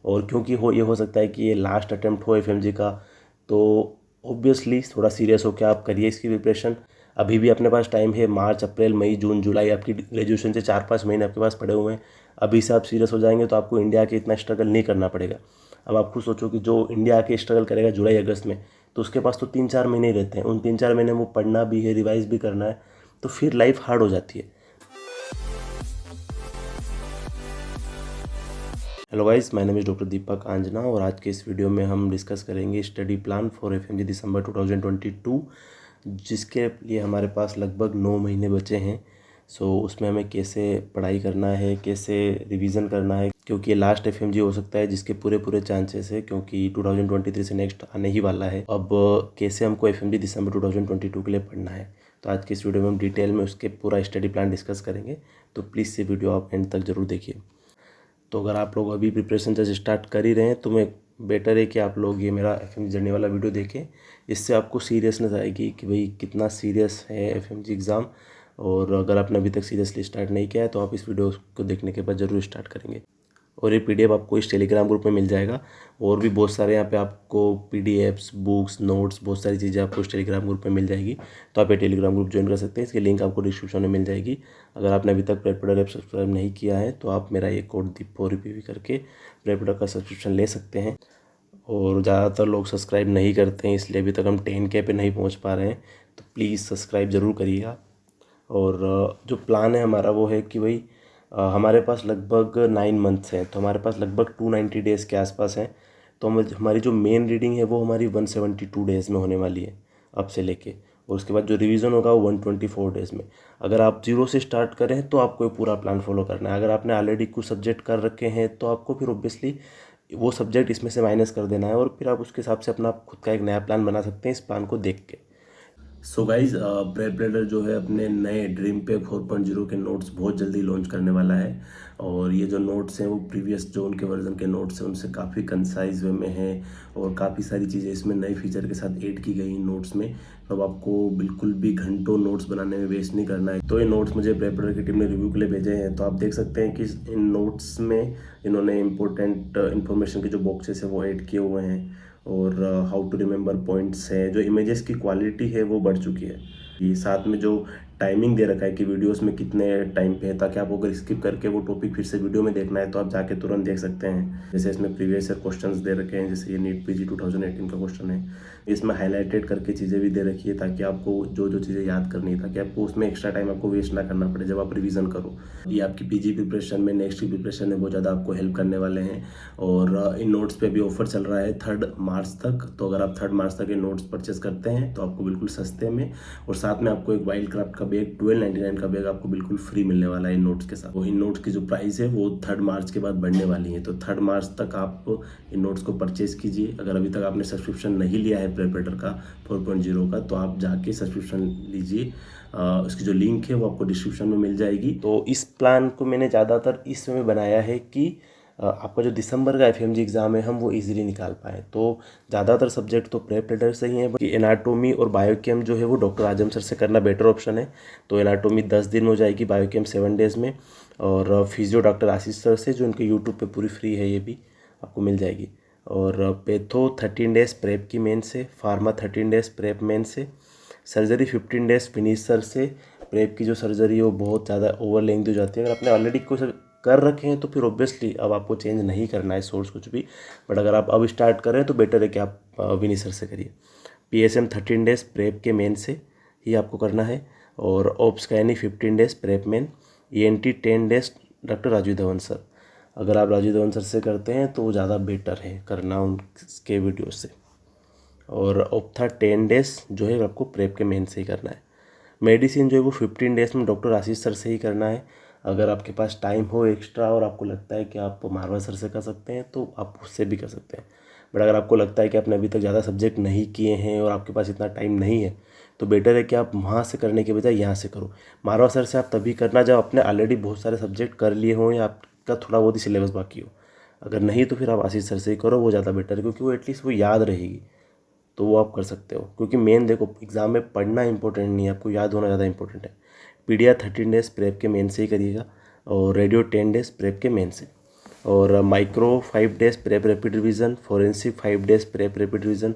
और क्योंकि ये हो सकता है कि ये लास्ट अटेम्प्ट हो एफएमजी का, तो ऑब्वियसली थोड़ा सीरियस होकर आप करिए इसकी प्रिपरेशन। अभी भी अपने पास टाइम है, मार्च अप्रैल मई जून जुलाई, आपकी ग्रेजुएशन से 4-5 महीने आपके पास पड़े हुए हैं। अभी से आप सीरियस हो जाएंगे तो आपको इंडिया के इतना स्ट्रगल नहीं करना पड़ेगा। अब आप खुद सोचो कि जो इंडिया के स्ट्रगल करेगा जुलाई अगस्त में, तो उसके पास तो 3-4 महीने ही रहते हैं। उन 3-4 महीने में वो पढ़ना भी है, रिवाइज भी करना है, तो फिर लाइफ हार्ड हो जाती है। Hello guys, my name is doctor Deepak Anjana और आज के इस वीडियो में हम डिस्कस करेंगे study plan for FMG December 2022, जिसके लिए हमारे पास लगभग 9 महीने बचे हैं। उसमें हमें कैसे पढ़ाई करना है, कैसे रिवीजन करना है, क्योंकि ये लास्ट एफएमजी हो सकता है जिसके पूरे चांसेस है, क्योंकि 2023 से नेक्स्ट आने ही वाला है। अब कैसे हमको एफएमजी दिसंबर 2022 के लिए पढ़ना है, तो आज के इस वीडियो में हम डिटेल में उसके पूरा स्टडी प्लान डिस्कस करेंगे। तो प्लीज़ ये वीडियो आप एंड तक ज़रूर देखिए। तो अगर आप लोग अभी प्रिपरेशन जैसे स्टार्ट कर ही रहे हैं तो मैं बेटर है कि आप लोग ये मेरा एफएमजी जर्नी वाला वीडियो देखें। इससे आपको सीरियसनेस आएगी कि भाई कितना सीरियस है एफएमजी एग्ज़ाम। और अगर आपने अभी तक सीरियसली स्टार्ट नहीं किया है तो आप इस वीडियो को देखने के बाद ज़रूर स्टार्ट करेंगे। और ये पीडीएफ आपको इस टेलीग्राम ग्रुप में मिल जाएगा। और भी बहुत सारे यहाँ पे आपको पीडीएफ्स, बुक्स, नोट्स, बहुत सारी चीज़ें आपको इस टेलीग्राम ग्रुप में मिल जाएगी। तो आप ये टेलीग्राम ग्रुप ज्वाइन कर सकते हैं। इसकी लिंक आपको डिस्क्रिप्शन में मिल जाएगी। अगर आपने अभी तक प्रेपरेटर ऐप सब्सक्राइब नहीं किया है तो आप मेरा ये कोड दीप4 करके प्रेपरेटर का सब्सक्रिप्शन ले सकते हैं। और ज़्यादातर लोग सब्सक्राइब नहीं करते हैं, इसलिए अभी तक हम 10K पे नहीं पहुँच पा रहे हैं। तो प्लीज़ सब्सक्राइब ज़रूर करिएगा। और जो प्लान है हमारा वो है कि भाई हमारे पास लगभग 9 मंथ्स हैं, तो हमारे पास लगभग 290 डेज़ के आसपास हैं। तो हमारी जो मेन रीडिंग है वो हमारी 172 डेज़ में होने वाली है अब से लेके। और उसके बाद जो रिवीजन होगा वो 124 डेज़ में। अगर आप जीरो से स्टार्ट करें तो आपको ये पूरा प्लान फॉलो करना है। अगर आपने ऑलरेडी कुछ सब्जेक्ट कर रखे हैं तो आपको फिर ऑब्वियसली वो सब्जेक्ट इसमें से माइनस कर देना है और फिर आप उसके हिसाब से अपना खुद का एक नया प्लान बना सकते हैं इस प्लान को देख के। सो गाइज, प्रेपरेटर जो है अपने नए ड्रीम पे 4.0 के नोट्स बहुत जल्दी लॉन्च करने वाला है। और ये जो नोट्स हैं वो प्रीवियस जो उनके वर्जन के नोट्स हैं उनसे काफ़ी कंसाइज वे में हैं। और काफ़ी सारी चीज़ें इसमें नए फीचर के साथ ऐड की गई नोट्स में। तो अब आपको बिल्कुल भी घंटों नोट्स बनाने में वेस्ट नहीं करना है। तो ये नोट्स मुझे प्रेपरेटर की टीम ने रिव्यू के लिए भेजे हैं। तो आप देख सकते हैं कि इन नोट्स में इन्होंने इंपॉर्टेंट इन्फॉर्मेशन के जो बॉक्सेस है वो ऐड किए हुए हैं। और हाउ टू रिमेंबर पॉइंट्स है, जो इमेजेस की क्वालिटी है वो बढ़ चुकी है। ये साथ में जो टाइमिंग दे रखा है कि वीडियोस में कितने टाइम पे है, ताकि आपको अगर स्किप करके वो टॉपिक फिर से वीडियो में देखना है तो आप जाके तुरंत देख सकते हैं। जैसे इसमें प्रीवियस ईयर क्वेश्चंस दे रखे हैं, जैसे ये नीट पीजी 2018 का क्वेश्चन है। इसमें हाईलाइटेड करके चीज़ें भी दे रखी है ताकि आपको जो जो चीज़ें याद करनी है, ताकि आपको उसमें एक्स्ट्रा टाइम आपको वेस्ट ना करना पड़े जब आप रिवीजन करो। ये आपकी पीजी प्रिपरेशन में, नेक्स्ट की प्रिपरेशन में बहुत ज़्यादा आपको हेल्प करने वाले हैं। और इन नोट्स पे भी ऑफर चल रहा है 3 मार्च तक। तो अगर आप 3 मार्च तक ये नोट्स परचेस करते हैं तो आपको बिल्कुल सस्ते में, और साथ में आपको एक वाइल्ड क्राफ्ट का बैग 1299 का बैग आपको बिल्कुल फ्री मिलने वाला है इन नोट्स के साथ। वो इन नोट्स की जो प्राइस है वो 3 मार्च के बाद बढ़ने वाली है। तो 3 मार्च तक आप इन नोट्स को परचेज कीजिए। अगर अभी तक आपने सब्सक्रिप्शन नहीं लिया है प्रेपरेटर का 4.0 का, तो आप जाके सब्सक्रिप्शन लीजिए। उसकी जो लिंक है वो आपको डिस्क्रिप्शन में मिल जाएगी। तो इस प्लान को मैंने ज़्यादातर इस समय बनाया है कि आपका जो दिसंबर का एफएमजी एग्ज़ाम है हम वो इजीली निकाल पाएँ। तो ज़्यादातर सब्जेक्ट तो प्रेपरेटर से ही है, बल्कि एनाटोमी और बायोकेम जो है वो डॉक्टर आजम सर से करना बेटर ऑप्शन है। तो एनाटोमी 10 दिन में हो जाएगी, बायोकेम 7 डेज़ में। और फिजियो डॉक्टर आशीष सर से, जो उनके यूट्यूब पे पूरी फ्री है, ये भी आपको मिल जाएगी। और पेथो 13 डेज़ प्रेप की मेन से, फार्मा 13 डेज़ प्रेप मेन से, सर्जरी 15 डेज़ फिनिश सर से। प्रेप की जो सर्जरी है वो बहुत ज़्यादा ओवर लेंथ हो जाती है। अगर आपने ऑलरेडी कुछ कर रखे हैं तो फिर ऑब्वियसली अब आपको चेंज नहीं करना है सोर्स कुछ भी। बट अगर आप अब स्टार्ट कर रहे हैं तो बेटर है कि आप विनीत सर से करिए। पीएसएम 13 डेज़ प्रेप के मेन से ही आपको करना है। और ऑप्सकैनी 15 days prep main. ENT 10 days doctor Raju Dhawan sir. अगर आप राजू धवन सर से करते हैं तो ज़्यादा बेटर है करना उनके वीडियो से। और ऑप्था 10 डेज़ जो है आपको प्रेप के मेन से ही करना है। मेडिसिन जो है वो 15 डेज़ में डॉक्टर आशीष सर से ही करना है। अगर आपके पास टाइम हो एक्स्ट्रा और आपको लगता है कि आप मारवा सर से कर सकते हैं तो आप उससे भी कर सकते हैं। बट अगर आपको लगता है कि आपने अभी तक ज़्यादा सब्जेक्ट नहीं किए हैं और आपके पास इतना टाइम नहीं है, तो बेटर है कि आप वहाँ से करने के बजाय यहाँ से करो। मारवा सर से आप तभी करना जब आपने ऑलरेडी बहुत सारे सब्जेक्ट कर लिए हों या आपका थोड़ा बहुत ही सिलेबस बाकी हो। अगर नहीं तो फिर आप आशीष सर से ही करो, वो ज़्यादा बेटर है, क्योंकि वो एटलीस्ट वो याद रहेगी। तो वो आप कर सकते हो, क्योंकि मेन देखो एग्ज़ाम में पढ़ना इंपॉर्टेंट नहीं है, आपको याद होना ज़्यादा इंपॉर्टेंट है। पीडिया 13 डेज़ प्रेप के मेन से ही करिएगा और रेडियो 10 डेज़ प्रेप के मेन से। और micro 5 days prep rapid revision, forensic 5 days prep rapid revision.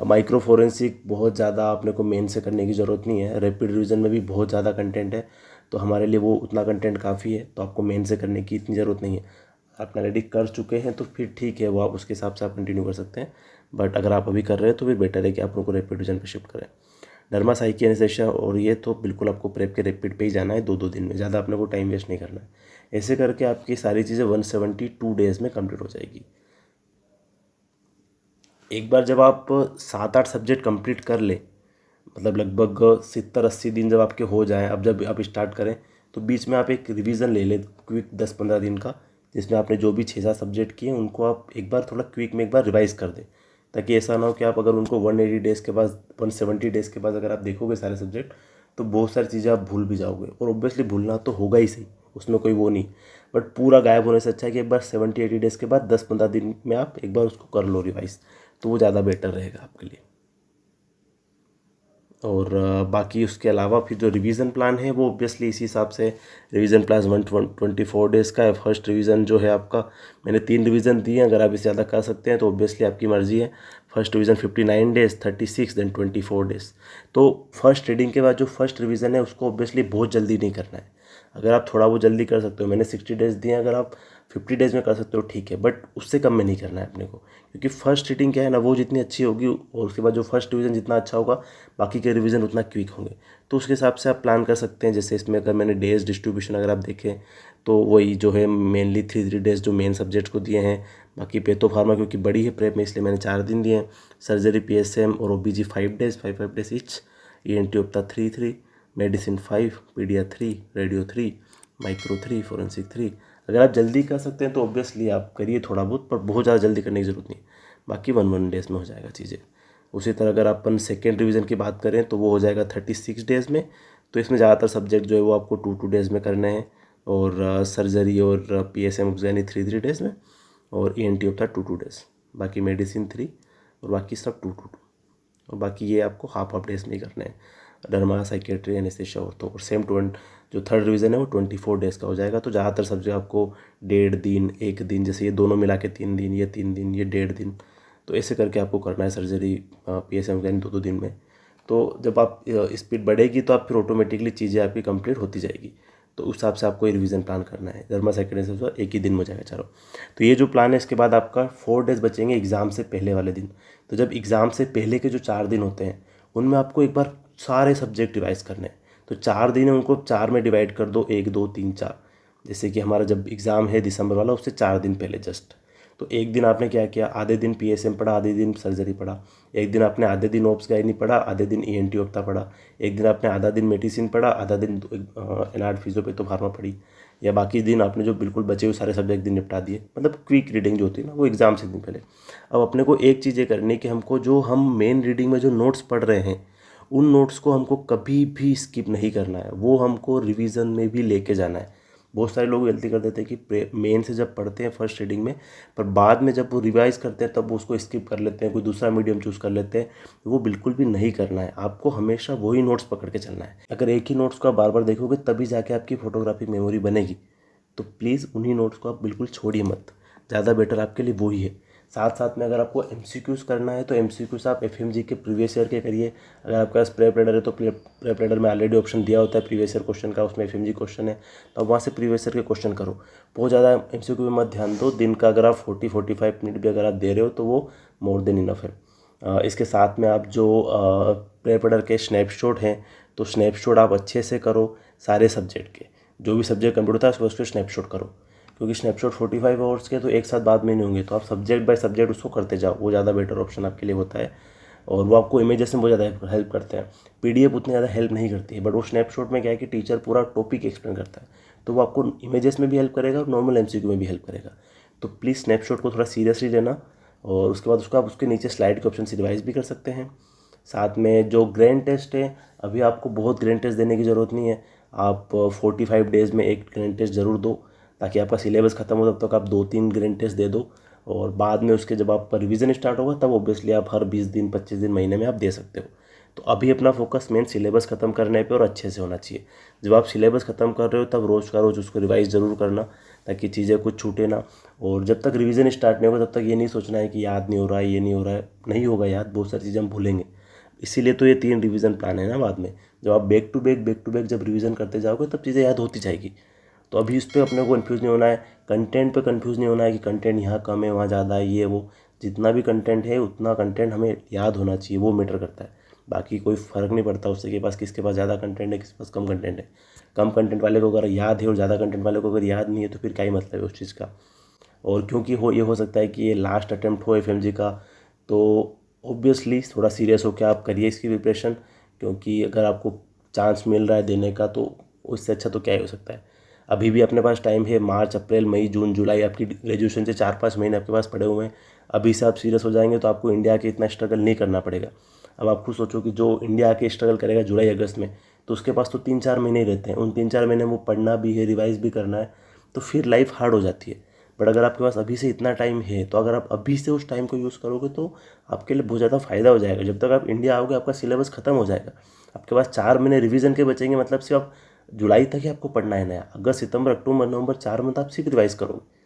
Micro forensic बहुत ज़्यादा आपने को मेन से करने की ज़रूरत नहीं है, रैपिड रिवीजन में भी बहुत ज़्यादा कंटेंट है, तो हमारे लिए वो उतना कंटेंट काफ़ी है, तो आपको मेन से करने की इतनी ज़रूरत नहीं है। आप ऑलरेडी कर चुके हैं तो फिर ठीक है, वो आप उसके हिसाब से आप कंटिन्यू कर सकते हैं। बट अगर आप अभी कर रहे हैं तो फिर बेटर है कि आप उनको रैपिड रिवीजन पे शिफ्ट करें। डर्मासाइकी एनेस्थीसिया और ये तो बिल्कुल आपको प्रेप के रैपिड पे ही जाना है, 2-2 दिन में, ज़्यादा अपने को टाइम वेस्ट नहीं करना है। ऐसे करके आपकी सारी चीज़ें 172 डेज़ में कंप्लीट हो जाएगी। एक बार जब आप 7-8 सब्जेक्ट कंप्लीट कर ले, मतलब लगभग 70-80 दिन जब आपके हो जाएं, अब जब आप स्टार्ट करें तो बीच में आप एक रिवीजन ले लें क्विक 10-15 दिन का, जिसमें आपने जो भी 6-7 सब्जेक्ट किए उनको आप एक बार थोड़ा क्विक में एक बार रिवाइज़ कर दें, ताकि ऐसा ना हो कि आप अगर उनको 180 डेज़ के बाद 170 डेज़ के बाद अगर आप देखोगे सारे सब्जेक्ट तो बहुत सारी चीज़ें आप भूल भी जाओगे, और ऑब्वियसली भूलना तो होगा ही सही, उसमें कोई वो नहीं। बट पूरा गायब होने से अच्छा है कि एक बार 70-80 डेज़ के बाद 10-15 दिन में आप एक बार उसको कर लो रिवाइज़, तो वो ज़्यादा बेटर रहेगा आपके लिए। और बाकी उसके अलावा फिर जो रिवीजन प्लान है वो ऑब्वियसली इसी हिसाब से रिवीजन प्लान 124 डेज़ का है। फर्स्ट रिवीजन जो है आपका, मैंने 3 रिवीजन दिए हैं, अगर आप इससे ज़्यादा कर सकते हैं तो ऑब्वियसली आपकी मर्जी है। First revision 59 days, 36 then 24 days. तो फर्स्ट रीडिंग के बाद जो फर्स्ट रिवीजन है उसको ऑब्वियसली बहुत जल्दी नहीं करना है। अगर आप थोड़ा वो जल्दी कर सकते हो, मैंने 60 डेज़ दिए हैं, अगर आप 50 डेज़ में कर सकते हो ठीक है, बट उससे कम में नहीं करना है अपने को, क्योंकि फर्स्ट रीडिंग क्या है ना, वो जितनी अच्छी होगी और उसके बाद जो फर्स्ट रिवीजन जितना अच्छा होगा बाकी के रिवीजन उतना क्विक होंगे। तो उसके हिसाब से आप प्लान कर सकते हैं। जैसे इसमें अगर मैंने डेज डिस्ट्रीब्यूशन अगर आप देखें तो वही जो है मेनली 3 डेज़ जो मेन सब्जेक्ट को दिए हैं। बाकी पेथो फार्मा क्योंकि बड़ी है प्रेप में, इसलिए मैंने 4 दिन दिए हैं। सर्जरी PSM और OBG 5 days, 5 days each. ENT ओप्था 3, medicine 5, पीडिया 3, radio 3, micro 3, forensic 3। अगर आप जल्दी कर सकते हैं तो ऑब्वियसली आप करिए थोड़ा बहुत, पर बहुत ज़्यादा जल्दी करने की ज़रूरत नहीं। बाकी 1 डेज़ में हो जाएगा चीज़ें। उसी तरह अगर अपन सेकेंड रिवीजन की बात करें तो वो हो जाएगा 36 डेज़ में। तो इसमें ज़्यादातर सब्जेक्ट जो है वो आपको 2-2 डेज़ में करने हैं, और सर्जरी और PSM यानी 3 डेज़ में, और ENT होता है 2 डेज़। बाकी मेडिसिन 3 और बाकी सब 2, और बाकी ये आपको हाफ डेज़ में ही करने हैं। डर्मा, साइकेट्री, एनेस्थीसिया और सेम जो थर्ड रिवीजन है वो 24 डेज़ का हो जाएगा। तो ज़्यादातर सब्जेक्ट आपको 1.5 दिन, 1 दिन, जैसे ये दोनों मिला के 3 दिन, ये 3 दिन, ये 1.5 दिन, तो ऐसे करके आपको करना है सर्जरी PSM यानी 2-2 दिन में। तो जब आप स्पीड बढ़ेगी तो आप फिर ऑटोमेटिकली चीज़ें आपकी कंप्लीट होती जाएगी। तो उस हिसाब से आपको ये रिवीजन प्लान करना है। डर्मा, साइकेट्री एक ही दिन में हो जाएगा चारों। तो ये जो प्लान है इसके बाद आपका 4 डेज़ बचेंगे एग्ज़ाम से पहले वाले दिन। तो जब एग्ज़ाम से पहले के जो 4 दिन होते हैं उनमें आपको एक बार सारे सब्जेक्ट रिवाइज करने हैं। तो 4 दिन है उनको 4 में डिवाइड कर दो, 1, 2, 3, 4। जैसे कि हमारा जब एग्ज़ाम है दिसंबर वाला उससे 4 दिन पहले जस्ट, तो एक दिन आपने क्या किया, आधे दिन PSM पढ़ा, आधे दिन सर्जरी पढ़ा। एक दिन आपने आधे दिन ओप्स गायनी पढ़ा, आधे दिन ENT ओप्था पढ़ा। एक दिन आपने आधा दिन मेडिसिन पढ़ा, आधा दिन एनार्ड फिजियोपैथो फार्मा पढ़ी। या बाकी दिन आपने जो बिल्कुल बचे हुए सारे सब्जेक्ट दिन निपटा दिए, मतलब क्विक रीडिंग जो होती है ना वो एग्ज़ाम से दिन पहले। अब अपने को एक चीज़ ये करनी है कि हमको जो हम मेन रीडिंग में जो नोट्स पढ़ रहे हैं उन नोट्स को हमको कभी भी स्किप नहीं करना है, वो हमको रिवीजन में भी लेके जाना है। बहुत सारे लोग गलती कर देते हैं कि मेन से जब पढ़ते हैं फर्स्ट रीडिंग में, पर बाद में जब वो रिवाइज करते हैं तब वो उसको स्किप कर लेते हैं, कोई दूसरा मीडियम चूज़ कर लेते हैं। वो बिल्कुल भी नहीं करना है, आपको हमेशा वही नोट्स पकड़ के चलना है। अगर एक ही नोट्स को आप बार बार देखोगे तभी जाके आपकी फोटोग्राफिक मेमोरी बनेगी। तो प्लीज़ उन्हीं नोट्स को आप बिल्कुल छोड़िए मत, ज़्यादा बेटर आपके लिए वही है। साथ साथ में अगर आपको MCQs करना है तो MCQs आप FMG के प्रीवियस ईयर के करिए। अगर आपके पास प्रेप रीडर है तो प्रेप रीडर में ऑलरेडी ऑप्शन दिया होता है प्रीवियस ईयर क्वेश्चन का, उसमें FMG क्वेश्चन है, तो आप वहाँ से प्रीवियस ईयर के क्वेश्चन करो। बहुत ज़्यादा MCQ में मत ध्यान दो, दिन का अगर आप 40-45 मिनट भी अगर आप दे रहे हो तो वो मोर देन इनफ है। इसके साथ में आप जो प्रेप रीडर के स्नैपशॉट हैं तो स्नैपशॉट आप अच्छे से करो, सारे सब्जेक्ट के जो भी सब्जेक्ट कंप्लीट होता है उसके स्नैपशॉट करो, क्योंकि स्नैपशॉट 45 आवर्स के तो एक साथ बाद में नहीं होंगे, तो आप सब्जेक्ट बाय सब्जेक्ट उसको करते जाओ, वो ज़्यादा बेटर ऑप्शन आपके लिए होता है। और वो आपको इमेजेस में बहुत ज़्यादा हेल्प करते हैं, PDF उतनी ज़्यादा हेल्प नहीं करती है, बट वो स्नैपशॉट में क्या है कि टीचर पूरा टॉपिक एक्सप्लेन करता है, तो वो आपको इमेजेस में भी हेल्प करेगा और नॉर्मल MCQ में भी हेल्प करेगा। तो प्लीज़ स्नैपशॉट को थोड़ा सीरियसली लेना, और उसके बाद उसको आप उसके नीचे स्लाइड के ऑप्शन से रिवाइज भी कर सकते हैं। साथ में जो ग्रैंड टेस्ट है, अभी आपको बहुत ग्रैंड टेस्ट देने की ज़रूरत नहीं है, आप 45 डेज़ में एक ग्रैंड टेस्ट ज़रूर दो, ताकि आपका सिलेबस ख़त्म हो तब तक आप 2-3 ग्रैंड टेस्ट दे दो, और बाद में उसके जब आपका रिवीजन स्टार्ट होगा तब ऑब्वियसली आप हर 20 दिन 25 दिन महीने में आप दे सकते हो। तो अभी अपना फोकस मेन सिलेबस ख़त्म करने पे और अच्छे से होना चाहिए। जब आप सिलेबस ख़त्म कर रहे हो तब रोज़ का रोज़ उसको रिवाइज ज़रूर करना, ताकि चीज़ें कुछ छूटे ना। और जब तक रिवीजन स्टार्ट नहीं होगा तब तक ये नहीं सोचना है कि याद नहीं हो रहा है, ये नहीं हो रहा है, नहीं होगा याद, बहुत सारी चीज़ें हम भूलेंगे। इसीलिए तो ये 3 रिवीजन प्लान है ना। बाद में जब आप बैक टू बैक जब रिवीजन करते जाओगे तब चीज़ें याद होती जाएगी। तो अभी इस पर अपने को कन्फ्यूज़ नहीं होना है, कंटेंट पे कन्फ्यूज़ नहीं होना है कि कंटेंट यहाँ कम है वहाँ ज़्यादा है, ये वो। जितना भी कंटेंट है उतना कंटेंट हमें याद होना चाहिए, वो मैटर करता है। बाकी कोई फ़र्क नहीं पड़ता उससे कि किसके पास ज़्यादा कंटेंट है, किसके पास कम कंटेंट है। कम कंटेंट वाले को अगर याद है और ज़्यादा कंटेंट वाले को अगर याद नहीं है तो फिर क्या ही मतलब है उस चीज़ का। और क्योंकि ये हो सकता है कि ये लास्ट अटेम्प्ट हो एफएमजी का, तो ऑब्वियसली थोड़ा सीरियस होकर आप करिए इसकी प्रिपरेशन। क्योंकि अगर आपको चांस मिल रहा है देने का तो उससे अच्छा तो क्या ही हो सकता है। अभी भी अपने पास टाइम है, मार्च अप्रैल मई जून जुलाई, आपकी ग्रेजुएशन से 4-5 महीने आपके पास पड़े हुए हैं। अभी से आप सीरियस हो जाएंगे तो आपको इंडिया के इतना स्ट्रगल नहीं करना पड़ेगा। अब आप खुद सोचो कि जो इंडिया के स्ट्रगल करेगा जुलाई अगस्त में, तो उसके पास तो 3-4 महीने ही रहते हैं। उन 3-4 महीने में वो पढ़ना भी है, रिवाइज भी करना है, तो फिर लाइफ हार्ड हो जाती है। बट अगर आपके पास अभी से इतना टाइम है तो अगर आप अभी से उस टाइम को यूज़ करोगे तो आपके लिए बहुत ज़्यादा फ़ायदा हो जाएगा। जब तक आप इंडिया आओगे आपका सिलेबस ख़त्म हो जाएगा, आपके पास 4 महीने रिवीजन के बचेंगे। मतलब सिर्फ आप जुलाई तक ही आपको पढ़ना है नया, अगस्त सितंबर अक्टूबर नवंबर 4 मंथ आप सिर्फ रिवाइज करोगे।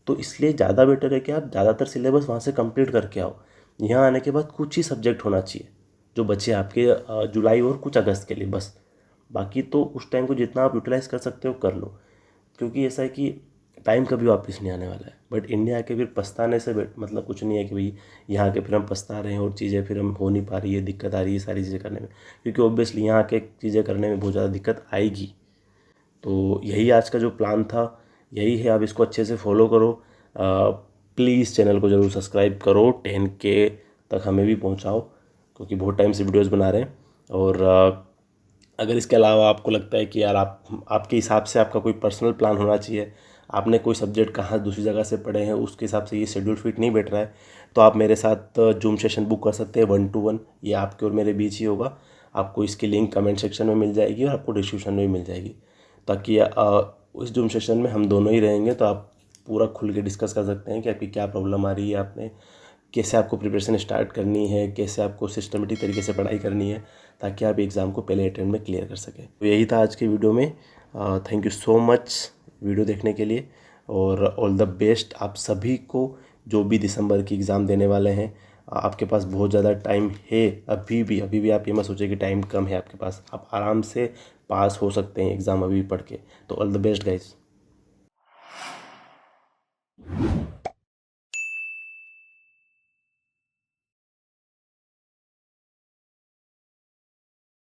तो इसलिए ज़्यादा बेटर है कि आप ज़्यादातर सिलेबस वहाँ से कंप्लीट करके आओ। यहाँ आने के बाद कुछ ही सब्जेक्ट होना चाहिए जो बचे आपके जुलाई और कुछ अगस्त के लिए बस। बाकी तो उस टाइम को जितना आप यूटिलाइज़ कर सकते हो कर लो। क्योंकि ऐसा है कि टाइम कभी वापस नहीं आने वाला है। बट इंडिया के फिर पछताने से मतलब कुछ नहीं है कि भाई यहाँ के फिर हम पछता रहे हैं और चीज़ें फिर हम हो नहीं पा रही है, दिक्कत आ रही है सारी चीज़ें करने में। क्योंकि ऑब्वियसली यहाँ के चीज़ें करने में बहुत ज़्यादा दिक्कत आएगी। तो यही आज का जो प्लान था, यही है। आप इसको अच्छे से फॉलो करो। प्लीज़ चैनल को ज़रूर सब्सक्राइब करो, 10K तक हमें भी पहुँचाओ, क्योंकि बहुत टाइम से वीडियोस बना रहे हैं। और अगर इसके अलावा आपको लगता है कि यार आपके हिसाब से आपका कोई पर्सनल प्लान होना चाहिए, आपने कोई सब्जेक्ट कहाँ दूसरी जगह से पढ़े हैं, उसके हिसाब से ये शेड्यूल फिट नहीं बैठ रहा है, तो आप मेरे साथ जूम सेशन बुक कर सकते हैं 1-to-1। ये आपके और मेरे बीच ही होगा। आपको इसकी लिंक कमेंट सेक्शन में मिल जाएगी और आपको डिस्क्रिप्शन में भी मिल जाएगी, ताकि उस जूम सेशन में हम दोनों ही रहेंगे। तो आप पूरा खुल के डिस्कस कर सकते हैं कि आपकी क्या प्रॉब्लम आ रही है, आपने कैसे आपको प्रिपरेशन स्टार्ट करनी है, कैसे आपको सिस्टमेटिक तरीके से पढ़ाई करनी है, ताकि आप एग्ज़ाम को पहले अटेम्प्ट में क्लियर कर सकें। तो यही था आज के वीडियो में। Thank you so much video देखने के लिए, और ऑल द बेस्ट आप सभी को जो भी दिसंबर की एग्ज़ाम देने वाले हैं। आपके पास बहुत ज़्यादा टाइम है, अभी भी आप ये मत सोचिए कि टाइम कम है आपके पास। आप आराम से पास हो सकते हैं एग्ज़ाम अभी भी पढ़ के। तो ऑल द बेस्ट गाइज।